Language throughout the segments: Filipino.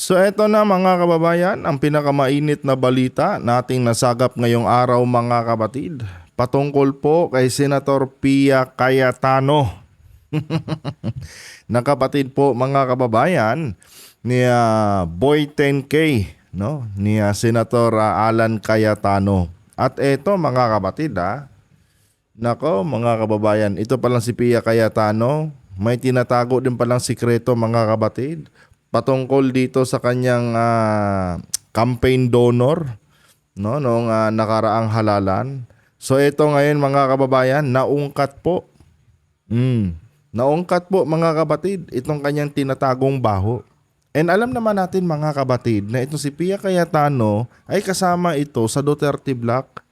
So eto na mga kababayan, ang pinakamainit na balita nating nasagap ngayong araw mga kapatid. Patungkol po kay Senator Pia Cayetano. Na kapatid po mga kababayan ni Boy 10K, no? Ni Senator Alan Cayetano. At eto mga kapatid nako mga kababayan, ito palang si Pia Cayetano, may tinatago din palang sikreto mga kapatid patungkol dito sa kanyang campaign donor, no, noong nakaraang halalan. So ito ngayon mga kababayan, naungkat po. Naungkat po mga kapatid itong kanyang tinatagong baho. And alam naman natin mga kapatid na itong si Pia Cayetano ay kasama ito sa Duterte Block.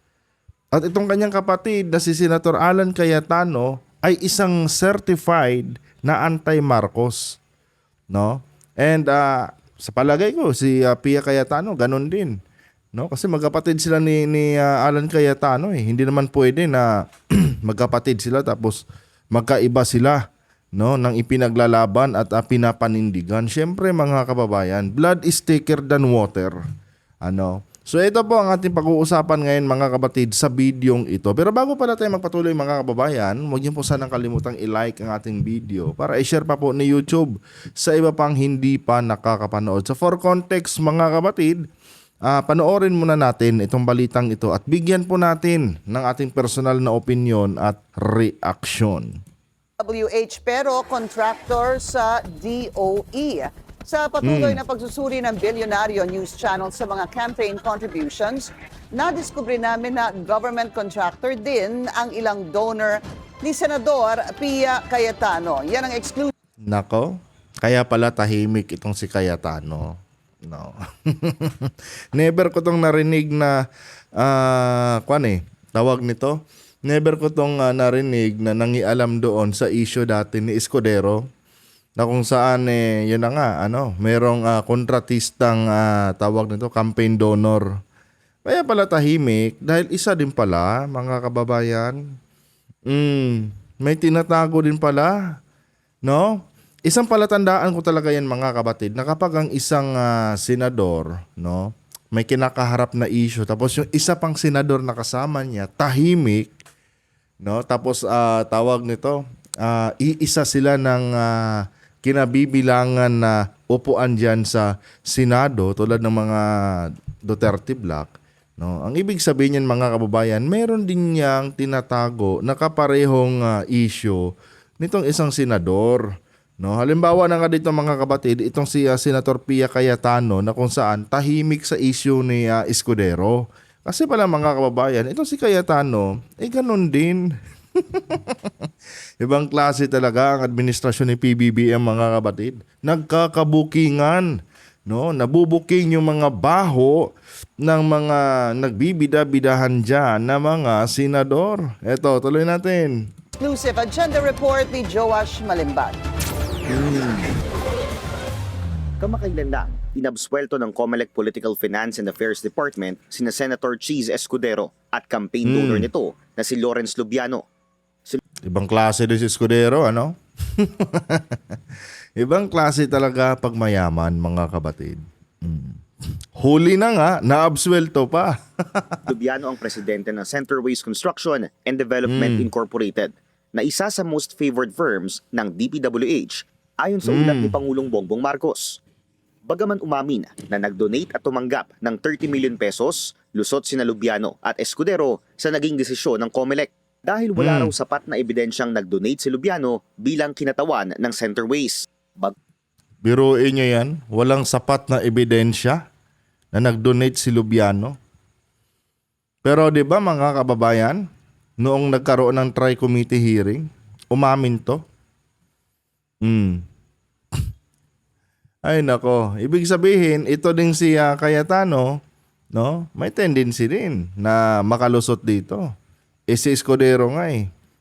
At itong kanyang kapatid na si Senator Alan Cayetano ay isang certified na anti-Marcos, no? And sa palagay ko si Pia Cayetano ganun din, no? Kasi magkapatid sila ni Alan Cayetano eh. Hindi naman pwede na magkapatid sila tapos magkaiba sila, no, nang ipinaglalaban at pinapanindigan. Syempre mga kababayan, blood is thicker than water. Ano? So ito po ang ating pag-uusapan ngayon mga kapatid sa bidyong ito. Pero bago pala tayo magpatuloy mga kababayan, huwag niyo po sanang kalimutang i-like ang ating video para i-share pa po ni YouTube sa iba pang hindi pa nakakapanood. So for context mga kapatid, panoorin muna natin itong balitang ito at bigyan po natin ng ating personal na opinion at reaksyon. WH pero contractor sa DOE. Sa patuloy na pagsusuri ng Bilyonaryo News Channel sa mga campaign contributions, nadiskubre namin na government contractor din ang ilang donor ni Senador Pia Cayetano. Yan ang exclusive. Nako, kaya pala tahimik itong si Cayetano. No. Never ko tong narinig na tawag nito. Never ko tong narinig na nangialam doon sa issue dati ni Escudero na kung saan yun na nga merong kontratistang tawag nito campaign donor. Kaya pala tahimik dahil isa din pala mga kababayan. May tinatago din pala, no? Isang palatandaan ko talaga yan mga kapatid na kapag ang isang senador, no, may kinakaharap na issue tapos yung isa pang senador na kasama niya tahimik, no? Tapos tawag nito, iisa sila ng kinabibilangan na upuan dyan sa Senado tulad ng mga Duterte Block, no? Ang ibig sabihin niyan mga kababayan, meron din niyang tinatago na kaparehong issue nitong isang senador, no? Halimbawa na nga dito mga kapatid, itong si Senator Pia Cayetano na kung saan tahimik sa issue ni Escudero. Kasi pala mga kababayan, itong si Cayetano, ganun din. Ibang klase talaga ang administrasyon ni PBBM mga kapatid. Nagkakabukingan, no? Nabubuking yung mga baho ng mga nagbibida-bidahan dyan na mga senador. Eto, tuloy natin. Exclusive agenda report ni Joash Malimbag. Kamakailan lang, inabswelto ng COMELEC Political Finance and Affairs Department sina Senator Cheese Escudero at campaign donor nito na si Lawrence Lubiano. Ibang klase din si Escudero, ano? Ibang klase talaga pag mayaman, mga kapatid. Huli na nga, naabswelto pa. Lubiano ang presidente ng Centerways Construction and Development Incorporated, na isa sa most favored firms ng DPWH ayon sa ulat ni Pangulong Bongbong Marcos. Bagaman umamin na nag-donate at tumanggap ng 30 million pesos, lusot sina Lubiano at Escudero sa naging desisyon ng COMELEC dahil wala raw sapat na ebidensyang nag-donate si Lubiano bilang kinatawan ng Centerways. Biruin nyo yan, walang sapat na ebidensya na nag-donate si Lubiano. Pero 'di ba mga kababayan, noong nagkaroon ng tri-committee hearing, umamin to. Ay nako, ibig sabihin ito ding si Cayetano, no? May tendency din na makalusot dito. Si Escudero nga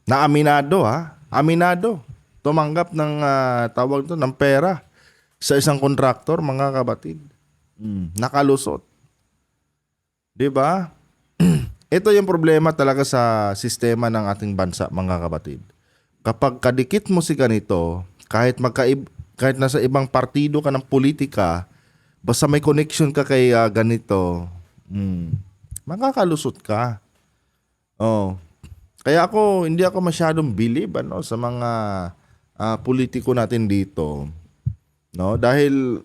na aminado aminado. Tumanggap ng tawag to ng pera sa isang kontraktor mga kapatid. Nakalusot. 'Di ba? Ito yung problema talaga sa sistema ng ating bansa mga kapatid. Kapag kadikit mo si ganito, kahit nasa ibang partido ka ng politika, basta may connection ka kay ganito, makakalusot ka. Oh. Kaya hindi ako masyadong believe sa mga politiko natin dito. No? Dahil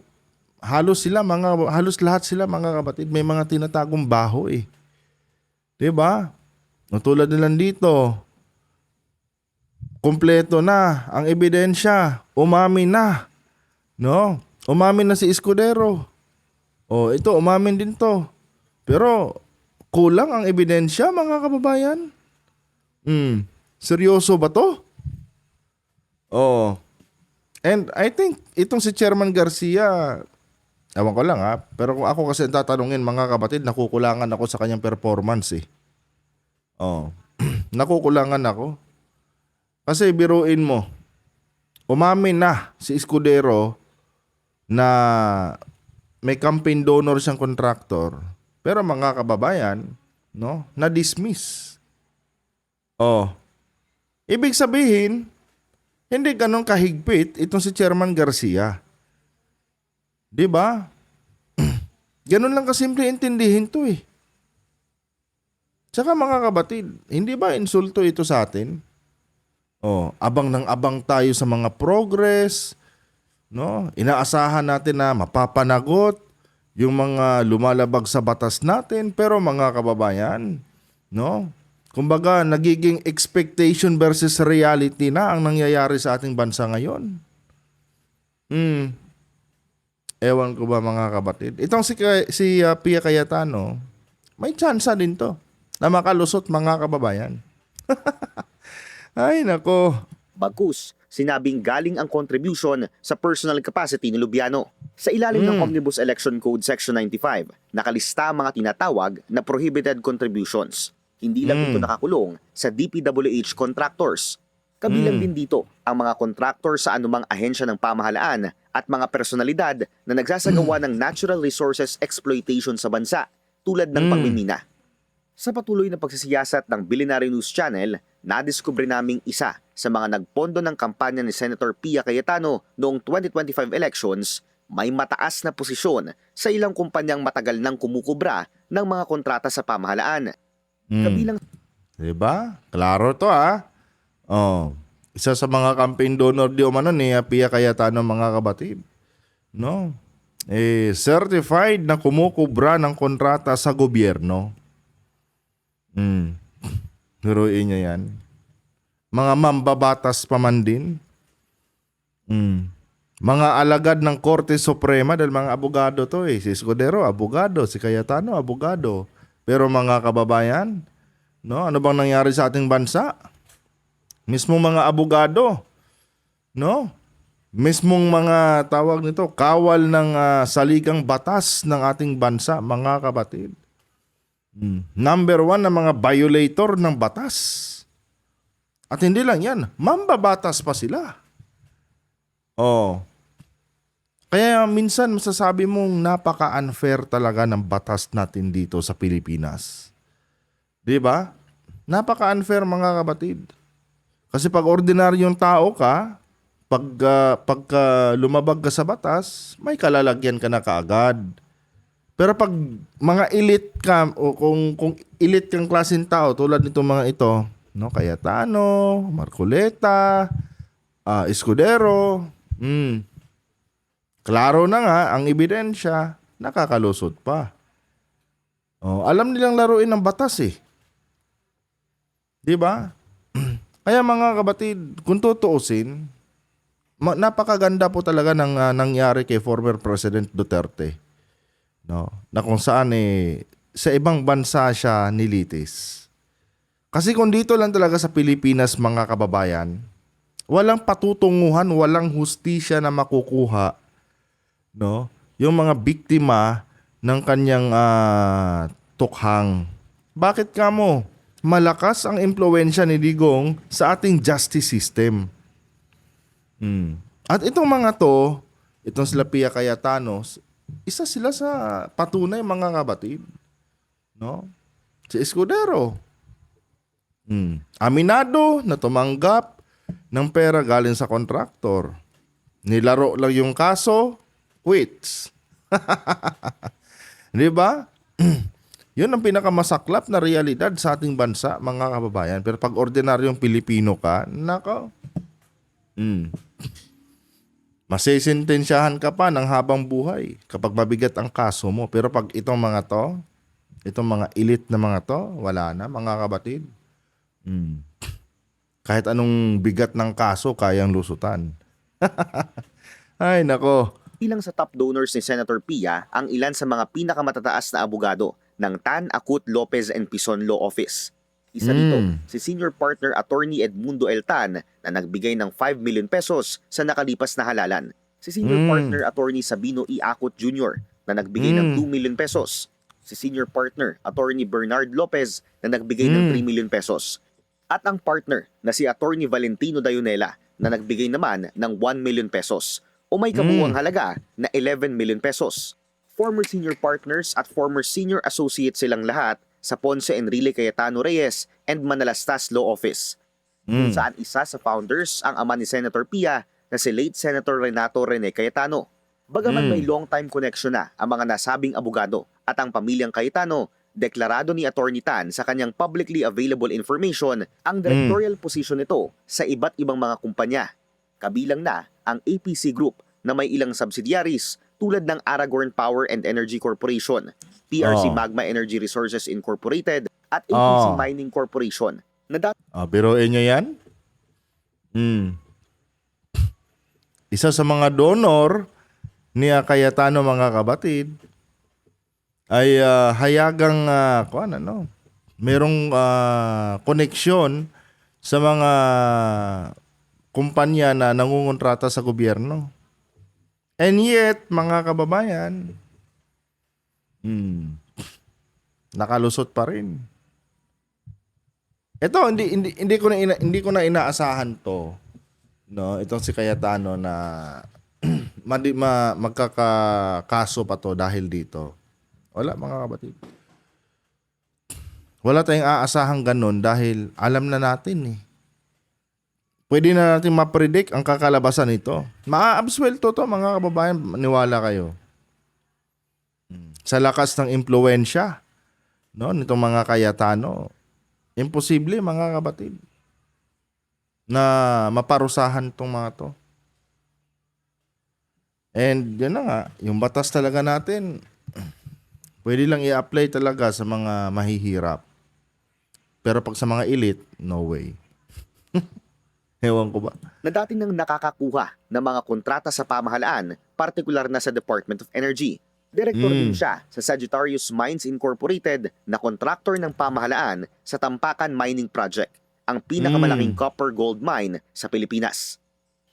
halos lahat sila mga kapatid, may mga tinatagong baho eh. 'Di ba? No, tulad nila dito, kumpleto na ang ebidensya, umamin na. No? Umamin na si Escudero. Oh, ito umamin din 'to. Pero kulang ang ebidensya, mga kababayan. Seryoso ba 'to? Oh. And I think itong si Chairman Garcia, ewan ko lang pero kung ako kasi tatanungin, mga kapatid, nakukulangan ako sa kanyang performance eh. Oh. Nakukulangan ako. Kasi biruin mo, umamin na si Escudero na may campaign donor siyang contractor. Pero mga kababayan, no, na-dismiss. Oh. Ibig sabihin, hindi ganun kahigpit itong si Chairman Garcia. 'Di ba? Ganun lang kasimple intindihin 'to eh. Tsaka mga kapatid, hindi ba insulto ito sa atin? Oh, abang ng abang tayo sa mga progress, no? Inaasahan natin na mapapanagot yung mga lumalabag sa batas natin, pero mga kababayan, no? Kumbaga, nagiging expectation versus reality na ang nangyayari sa ating bansa ngayon. Ewan ko ba, mga kapatid. Itong si Pia Cayetano, may tsansa din to na makalusot, mga kababayan. Ay, nako. Bagkus, sinabing galing ang contribution sa personal capacity ni Lubiano. Sa ilalim ng Omnibus Election Code Section 95, nakalista ang mga tinatawag na prohibited contributions. Hindi lang ito nakakulong sa DPWH contractors. Kabilang din dito ang mga contractor sa anumang ahensya ng pamahalaan at mga personalidad na nagsasagawa ng natural resources exploitation sa bansa tulad ng pagmimina. Sa patuloy na pagsisiyasat ng Billionaire News Channel, nadiskubre naming isa sa mga nagpondo ng kampanya ni Senator Pia Cayetano noong 2025 elections, may mataas na posisyon sa ilang kumpanyang matagal nang kumukubra ng mga kontrata sa pamahalaan. Kabilang Diba? Klaro to Oh, isa sa mga campaign donor di umano ni Pia Cayetano, mga kabatid. No? Certified na kumukubra ng kontrata sa gobyerno. Nuruin niya yan. Mga mambabatas pa man din. Mga alagad ng Korte Suprema, dahil mga abogado to eh. Si Escudero, abogado. Si Cayetano, abogado. Pero mga kababayan, no, ano bang nangyari sa ating bansa? Mismong mga abogado, no? Mismong mga tawag nito, kawal ng saligang batas ng ating bansa, mga kapatid. Number 1 na mga violator ng batas. At hindi lang yan, mambabatas pa sila. Oh. Kaya minsan masasabi mong napaka-unfair talaga ng batas natin dito sa Pilipinas. 'Di ba? Napaka-unfair, mga kapatid. Kasi pag ordinaryong tao ka, pagka lumabag ka sa batas, may kalalagyan ka na kaagad. Pero pag mga elite ka, o kung elite kang klaseng tao tulad nitong mga ito, no, Cayetano, Marcoleta, Escudero, klaro na nga ang ebidensya, nakakalusot pa. Oh, alam nilang laruin ng batas eh. 'Di ba? Kaya mga kabatid, kung tutuusin, napakaganda po talaga ng nangyari kay former President Duterte. No, na kung saan sa ibang bansa siya nilitis. Kasi kung dito lang talaga sa Pilipinas, mga kababayan, walang patutunguhan, walang hustisya na makukuha, no? Yung mga biktima ng kanyang tukhang. Bakit kamo? Malakas ang impluwensya ni Digong sa ating justice system. At itong mga to, itong sila Pia Cayetano, isa sila sa patunay, mga kabatid. No? Si Escudero. Aminado na tumanggap ng pera galing sa kontraktor. Nilaro lang yung kaso, quits. Di ba? Yun ang pinakamasaklap na realidad sa ating bansa, mga kababayan. Pero pag ordinaryong Pilipino ka, nako, masisintensyahan ka pa ng habang buhay kapag mabigat ang kaso mo. Pero pag itong mga to, itong mga elite na mga to, wala na, mga kabatid. Kahit anong bigat ng kaso, kayang lusutan. Ay, nako. Ilang sa top donors ni Senator Pia ang ilan sa mga pinakamatataas na abogado ng Tan, Acut, Lopez and Pison Law Office. Isa rito, si senior partner attorney Edmundo L. Tan na nagbigay ng 5 million pesos sa nakalipas na halalan. Si senior partner attorney Sabino E. Acut Jr. na nagbigay ng 2 million pesos. Si senior partner attorney Bernard Lopez na nagbigay ng 3 million pesos. At ang partner na si attorney Valentino Dayonela na nagbigay naman ng 1 million pesos o may kabuuang halaga na 11 million pesos. Former senior partners at former senior associates silang lahat sa Ponce Enrile Cayetano Reyes and Manalastas Law Office. Kung saan isa sa founders ang ama ni Senator Pia na si late Senator Renato Rene Cayetano. Bagaman may long-time connection na ang mga nasabing abogado at ang pamilyang Cayetano, deklarado ni Attorney Tan sa kanyang publicly available information ang directorial position nito sa iba't ibang mga kumpanya. Kabilang na ang APC Group na may ilang subsidiaries tulad ng Aragorn Power and Energy Corporation, PRC Magma Energy Resources Incorporated at APC Mining Corporation na Biruin nyo yan? Isa sa mga donor ni Cayetano, mga kabatid, ay hayagang merong koneksyon sa mga kumpanya na nangungontrata sa gobyerno. And yet, mga kababayan, nakalusot pa rin. Ito, hindi ko na inaasahan to. No, itong si Cayetano na magkakakaso pa to dahil dito. Wala, mga kabatid. Wala tayong aasahang ganun dahil alam na natin eh. Pwede na natin ma-predict ang kakalabasan nito. Ma-absuelto to, mga kababayan, maniwala kayo. Sa lakas ng impluwensya, no, nitong mga Cayetano, imposible, mga kabatid, na maparusahan tong mga to. And yun na nga, yung batas talaga natin, pwede lang i-apply talaga sa mga mahihirap. Pero pag sa mga elite, no way. Ewan ko ba? na dati nang nakakakuha ng mga kontrata sa pamahalaan, partikular na sa Department of Energy. Direktor din siya sa Sagittarius Mines Incorporated na kontraktor ng pamahalaan sa Tampakan Mining Project, ang pinakamalaking copper gold mine sa Pilipinas.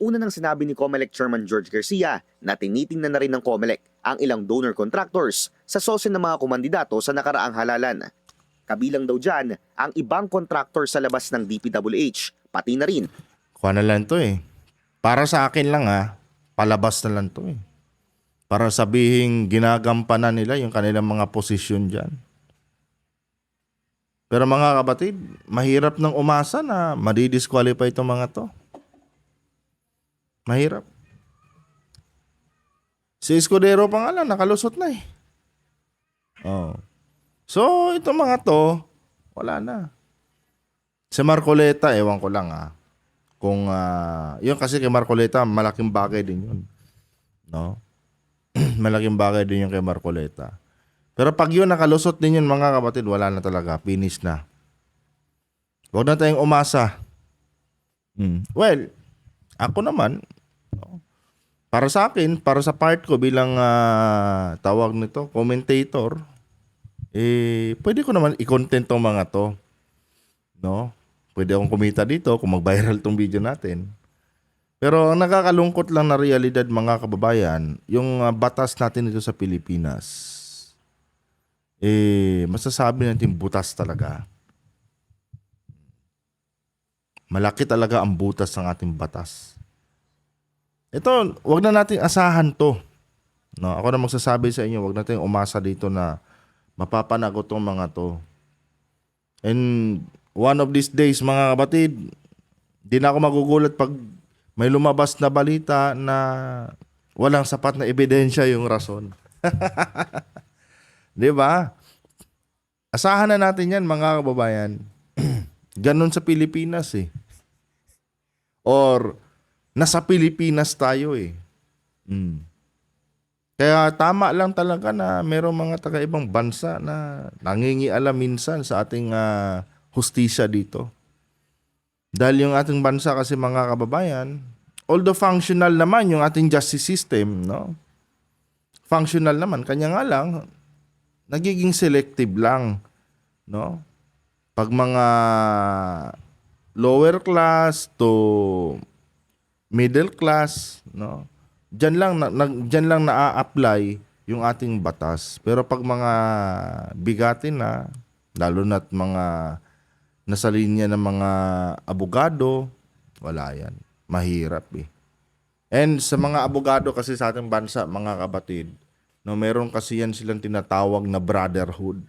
Una nang sinabi ni COMELEC Chairman George Garcia na tinitingnan na rin ng COMELEC ang ilang donor contractors sa sose ng mga kumandidato sa nakaraang halalan. Kabilang daw dyan ang ibang contractor sa labas ng DPWH, pati na rin Kuha na lang to eh. Para sa akin lang palabas na lang to eh. Para sabihin ginagampanan nila yung kanilang mga posisyon dyan. Pero mga kapatid, mahirap nang umasa na madidisqualify itong mga to. Mahirap. Si Escudero pa nga lang, nakalusot na eh. Oh. So, itong mga to, wala na. Si Marcoleta, ewan ko lang kung yun kasi kay Marcoleta, malaking bagay din yun. No? Malaking bagay din yun kay Marcoleta. Pero pag yun nakalusot din yun, mga kapatid, wala na talaga. Finish na. Huwag na tayong umasa. Well, ako naman, para sa akin, para sa part ko bilang tawag nito, commentator, pwede ko naman i-content tong mga to. No? Pwede akong kumita dito kung mag-viral tong video natin. Pero ang nakakalungkot lang na realidad, mga kababayan, yung batas natin dito sa Pilipinas, masasabi natin butas talaga. Malaki talaga ang butas ng ating batas. Ito, wag na nating asahan to. No, ako na magsasabi sa inyo, wag nating umasa dito na mapapanagot tong mga to. And one of these days, mga kapatid, di na ako magugulat pag may lumabas na balita na walang sapat na ebidensya yung rason. 'Di ba? Asahan na natin 'yan, mga kababayan. Ganon sa Pilipinas eh. Or nasa Pilipinas tayo eh. Mm. Kaya tama lang talaga na merong mga taga-ibang bansa na nangingialam minsan sa ating hustisya dito. Dahil yung ating bansa kasi, mga kababayan, although functional naman yung ating justice system, no? Functional naman, kanya nga lang nagiging selective lang, no? Pag mga lower class to middle class, no? Diyan lang na-apply yung ating batas. Pero pag mga bigatin na, lalo na't mga nasa linya ng mga abogado, wala yan. Mahirap eh. And sa mga abogado kasi sa ating bansa, mga kapatid, no, meron kasi yan silang tinatawag na brotherhood.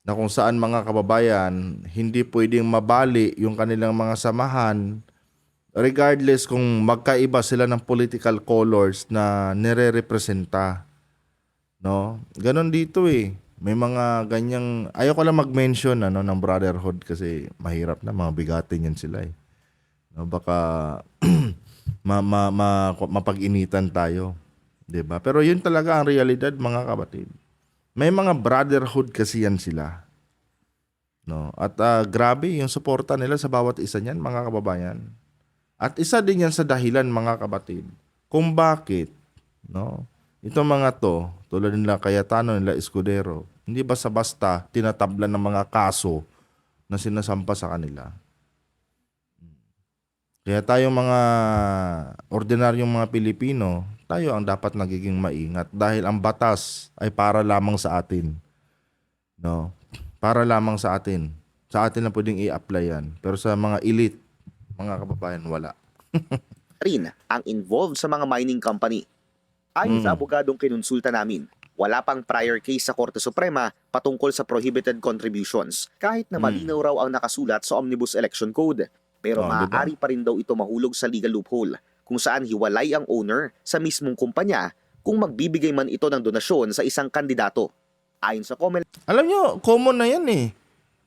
Na kung saan, mga kababayan, hindi pwedeng mabali yung kanilang mga samahan regardless kung magkaiba sila ng political colors na nire-representa. No? Ganon dito eh. May mga ganyang, ayoko lang mag-mention ng brotherhood kasi mahirap na, mga bigatin yan sila eh. No, baka mapag-initan tayo. 'Di ba? Pero yun talaga ang realidad, mga kapatid. May mga brotherhood kasi yan sila. No? At grabe yung suporta nila sa bawat isa niyan, mga kababayan. At isa din yan sa dahilan, mga kapatid, kung bakit, no, itong mga to, tulad nila Cayetano, nila Escudero, hindi basta-basta tinatablan ng mga kaso na sinasampa sa kanila. Kaya tayong mga ordinaryong mga Pilipino, tayo ang dapat nagiging maingat dahil ang batas ay para lamang sa atin. No? Para lamang sa atin. Sa atin na pwedeng i-apply yan. Pero sa mga elite, mga kababayan, wala. Rin ang involved sa mga mining company. Ayon sa abogadong kinonsulta namin, wala pang prior case sa Korte Suprema patungkol sa prohibited contributions, kahit na malinaw raw ang nakasulat sa Omnibus Election Code. Pero maaari pa rin daw ito mahulog sa legal loophole, kung saan hiwalay ang owner sa mismong kumpanya kung magbibigay man ito ng donasyon sa isang kandidato. Ayon sa comment, Alam nyo, common na yan eh.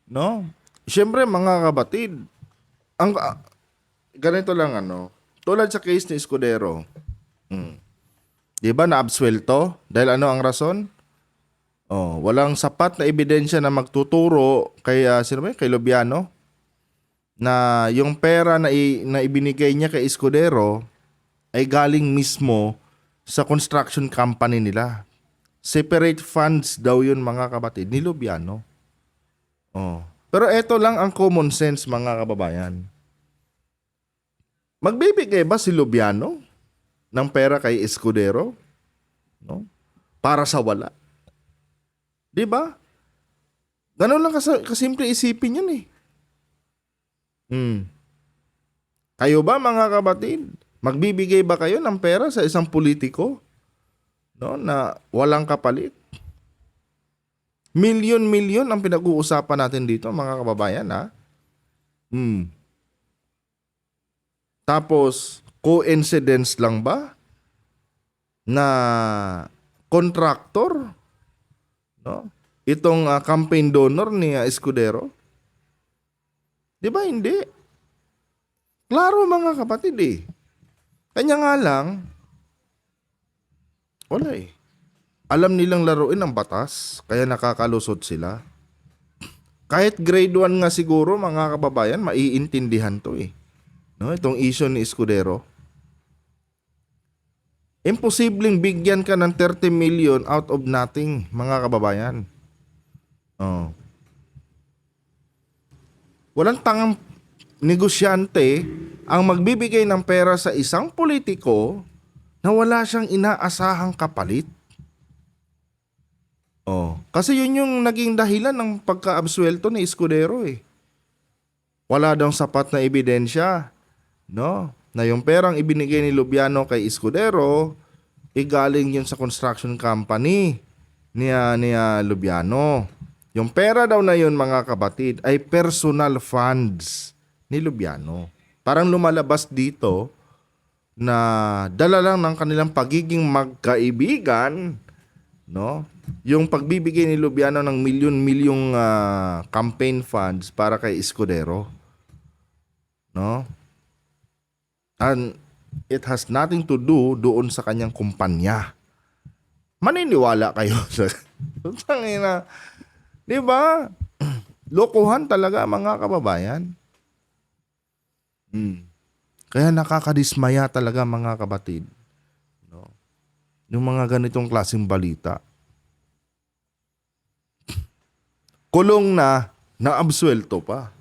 No? Siyempre, mga kabatid, ang ganito lang, tulad sa case ni Escudero, di ba na-absuelto? Dahil ano ang rason? Walang sapat na ebidensya na magtuturo kay, kay Lubiano, na yung pera na ibinigay niya kay Escudero ay galing mismo sa construction company nila. Separate funds daw yun, mga kabatid, ni Lubiano. Pero eto lang ang common sense, mga kababayan. Magbibigay ba si Lubiano ng pera kay Escudero? No? Para sa wala. 'Di ba? Ganun lang kasimple isipin yun eh. Kayo ba, mga kabatid? Magbibigay ba kayo ng pera sa isang politiko, no, na walang kapalit? Milyon-milyon ang pinag-uusapan natin dito, mga kababayan, ha? Tapos, coincidence lang ba na contractor, no, itong campaign donor ni Escudero? Di ba hindi? Klaro, mga kapatid eh. Kanya nga lang, wala eh. Alam nilang laruin ang batas, kaya nakakalusot sila. Kahit grade 1 nga siguro, mga kababayan, maiintindihan to eh. No, itong issue ni Escudero. Imposibleng bigyan ka ng 30 million out of nothing, mga kababayan. Walang tangang negosyante ang magbibigay ng pera sa isang politiko na wala siyang inaasahang kapalit. Kasi yun yung naging dahilan ng pagka-absuelto ni Escudero eh. Wala daw sapat na ebidensya, no, na yung perang ibinigay ni Lubiano kay Escudero, galing yun sa construction company ni Lubiano. Yung pera daw na yun, mga kabatid, ay personal funds ni Lubiano. Parang lumalabas dito na dala lang ng kanilang pagiging magkaibigan, no? Yung pagbibigay ni Lubiano ng milyon-milyong campaign funds para kay Escudero, no? And it has nothing to do doon sa kanyang kumpanya. Maniniwala kayo sa tangina. 'Di ba? Lokohan talaga mga kababayan. Kaya nakakadismaya talaga mga kabatid, no? Yung mga ganitong klaseng balita. Kulong na, naabsuelto pa.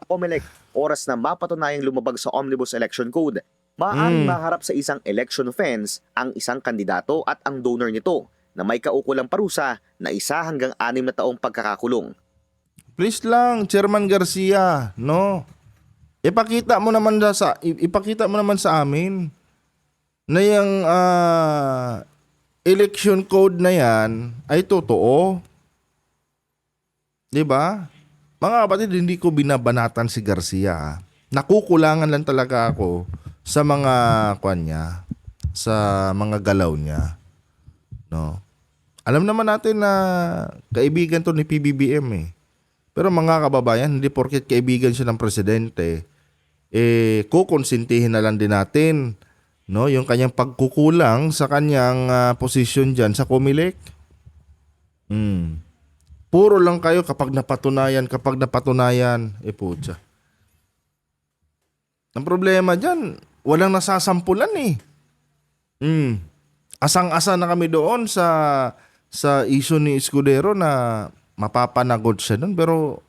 COMELEC, oras na mapatunayang lumabag sa Omnibus Election Code, maaaring maharap sa isang election offense ang isang kandidato at ang donor nito na may kaukulang parusa na 1 hanggang 6 na taong pagkakakulong. Please lang, Chairman Garcia, no? Ipakita mo naman sa amin na yung election code na yan ay totoo. 'Di ba? Mga kapatid, hindi ko binabanatan si Garcia. Nakukulangan lang talaga ako sa mga niya, sa mga galaw niya. No. Alam naman natin na kaibigan to ni PBBM eh. Pero mga kababayan, hindi porket kaibigan siya ng presidente, kukonsintihin na lang din natin, no, yung kanyang pagkukulang sa kanyang posisyon diyan sa COMELEC. Puro lang kayo kapag napatunayan, putya. Ang problema diyan, walang nasasampulan eh. Asang-asa na kami doon sa issue ni Escudero na mapapanagot siya doon, pero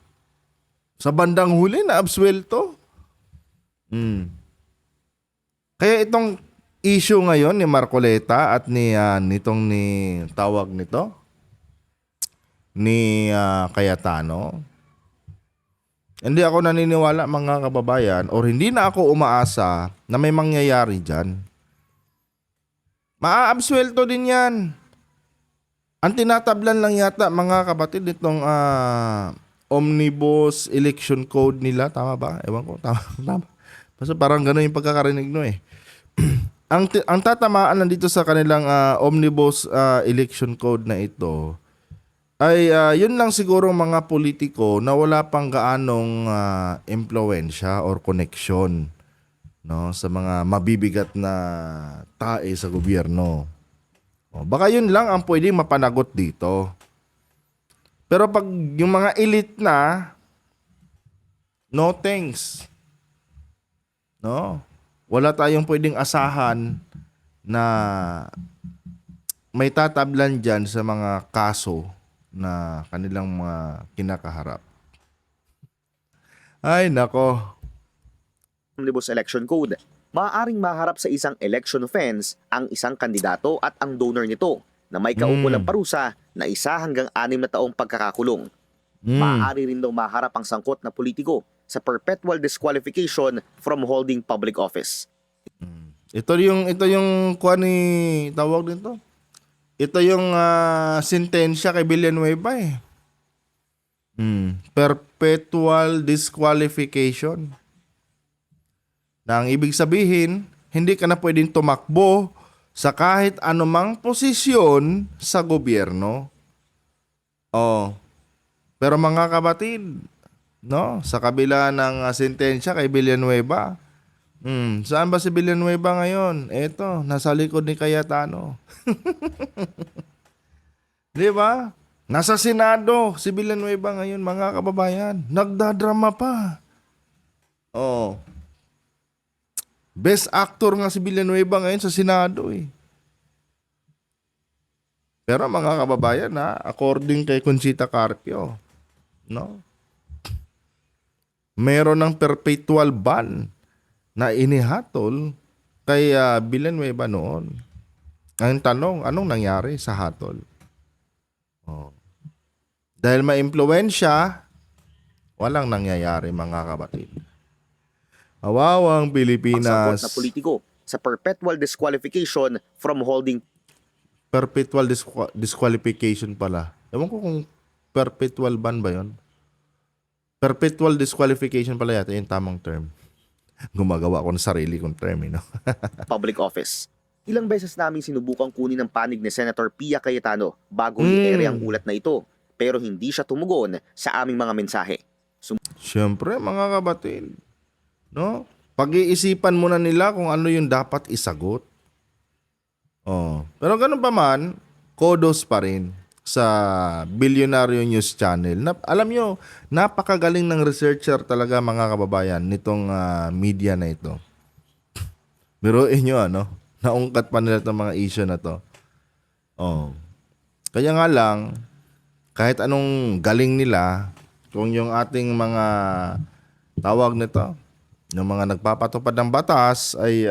sa bandang huli na absuelto. Kaya itong issue ngayon ni Marcoleta at ni tawag nito ni Cayetano, hindi ako naniniwala mga kababayan, or hindi na ako umaasa na may mangyayari dyan. Maaabsuelto din yan. Ang tinatablan lang yata mga kapatid itong Omnibus Election Code nila. Tama ba? Ewan ko. Tama. Basta parang gano'n yung pagkakarinig no eh. ang tatamaan lang dito sa kanilang Omnibus Election Code na ito ay yun lang siguro mga politiko na wala pang gaanong impluwensya or connection, no, sa mga mabibigat na tae sa gobyerno. Baka yun lang ang pwedeng mapanagot dito. Pero pag yung mga elite na, no thanks. No? Wala tayong pwedeng asahan na may tatablan dyan sa mga kaso na kanilang mga kinakaharap. Ay, nako. Omnibus Election Code, maaaring maharap sa isang election offense ang isang kandidato at ang donor nito na may kaukulang parusa na 1 hanggang 6 na taong pagkakakulong. Maaari rin daw maharap ang sangkot na politiko sa perpetual disqualification from holding public office. Ito yung kuha ni tawag nito. Ito yung sentensya kay Villanueva eh. Perpetual disqualification. Na ang ibig sabihin, hindi ka na pwedeng tumakbo sa kahit anumang posisyon sa gobyerno. Pero mga kapatid, no, sa kabila ng sentensya kay Villanueva, saan ba si Villanueva ngayon? Eto, nasa likod ni Cayetano. Di ba? Nasa Senado si Villanueva ngayon, mga kababayan. Nagdadrama pa. Best actor nga si Villanueva ngayon sa Senado eh. Pero mga kababayan according kay Conchita Carpio, no? Meron ng perpetual ban na inihatol kay Villanueva noon. Ang tanong, anong nangyari sa hatol? Dahil maimpluwensya, walang nangyayari mga kapatid. Awawang Pilipinas. Ang sangkot na politiko sa perpetual disqualification from holding Perpetual disqualification pala. Ewan ko kung perpetual ban ba yon. Perpetual disqualification pala yata yung tamang term. gumagawa ko ng sarili kong term, no? public office. Ilang beses namin sinubukang kunin ang panig ni Senator Pia Cayetano bago i-ere ang ulat na ito, pero hindi siya tumugon sa aming mga mensahe. Siyempre, mga kabatid, no? Pag-iisipan muna nila kung ano yung dapat isagot. Oh. Pero ganun pa man, kudos pa rin sa Bilyonaryo News Channel. Alam nyo, napakagaling ng researcher talaga mga kababayan nitong media na ito. Biruin nyo, naungkat pa nila itong mga issue na to. Oh. Kaya nga lang, kahit anong galing nila, kung yung ating mga tawag nito, yung mga nagpapatupad ng batas ay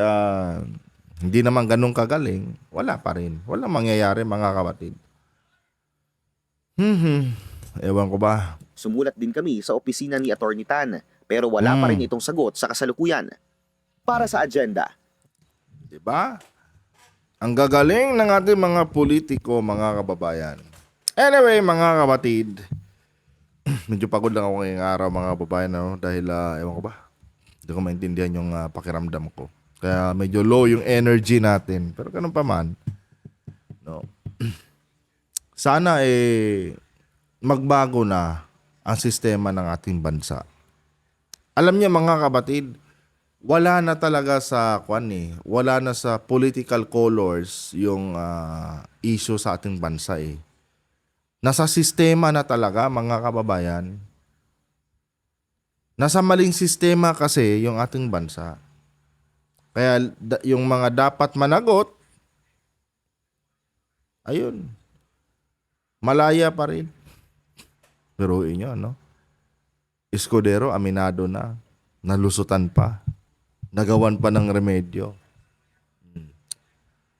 hindi naman ganun kagaling, wala pa rin. Walang mangyayari mga kapatid. Ewan ko ba? Sumulat din kami sa opisina ni Attorney Tan, pero wala pa rin itong sagot sa kasalukuyan. Para sa agenda, Diba? Ang gagaling ng ating mga politiko, mga kababayan. Anyway, mga kapatid, medyo pagod lang ako ngayong araw, mga kababayan, dahil, ewan ko ba, hindi ko maintindihan yung pakiramdam ko. Kaya medyo low yung energy natin. Pero ganun pa man, no? Sana magbago na ang sistema ng ating bansa. Alam niyo mga kapatid, wala na talaga sa wala na sa political colors yung issue sa ating bansa eh. Nasa sistema na talaga mga kababayan. Nasa maling sistema kasi yung ating bansa. Kaya yung mga dapat managot, ayun, malaya pa rin. Pero inyo, Escudero, aminado na. Nalusutan pa. Nagawan pa ng remedyo.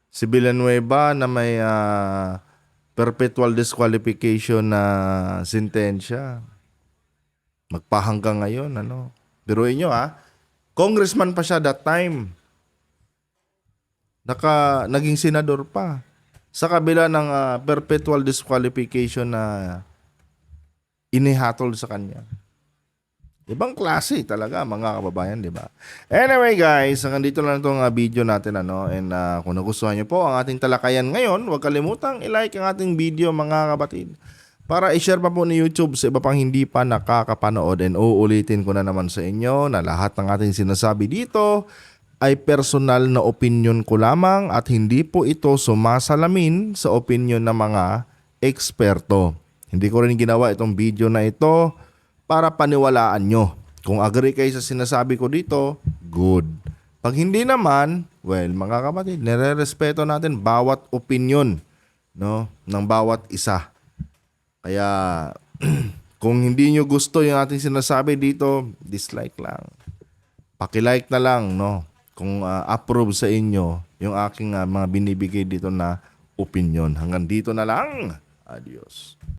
Si Villanueva na may perpetual disqualification na sentensya. Magpahanggang ngayon, Biruin nyo, congressman pa siya that time. Naging senador pa. Sa kabila ng perpetual disqualification na inihatol sa kanya. Ibang klase talaga mga kababayan, di ba? Anyway guys, hanggang dito lang itong video natin, and kung nagustuhan nyo po ang ating talakayan ngayon, huwag kalimutang i-like ang ating video mga kapatid para i-share pa po ni YouTube sa iba pang hindi pa nakakapanood, and uulitin ko na naman sa inyo na lahat ng ating sinasabi dito ay personal na opinion ko lamang at hindi po ito sumasalamin sa opinion ng mga eksperto. Hindi ko rin ginawa itong video na ito para paniwalaan nyo. Kung agree kayo sa sinasabi ko dito, good. Pag hindi naman, well, mga kapatid, nire-respeto natin bawat opinion, ng bawat isa. Kaya, kung hindi nyo gusto yung ating sinasabi dito, dislike lang. Paki-like na lang, kung approve sa inyo yung aking mga binibigay dito na opinion. Hanggang dito na lang. Adios.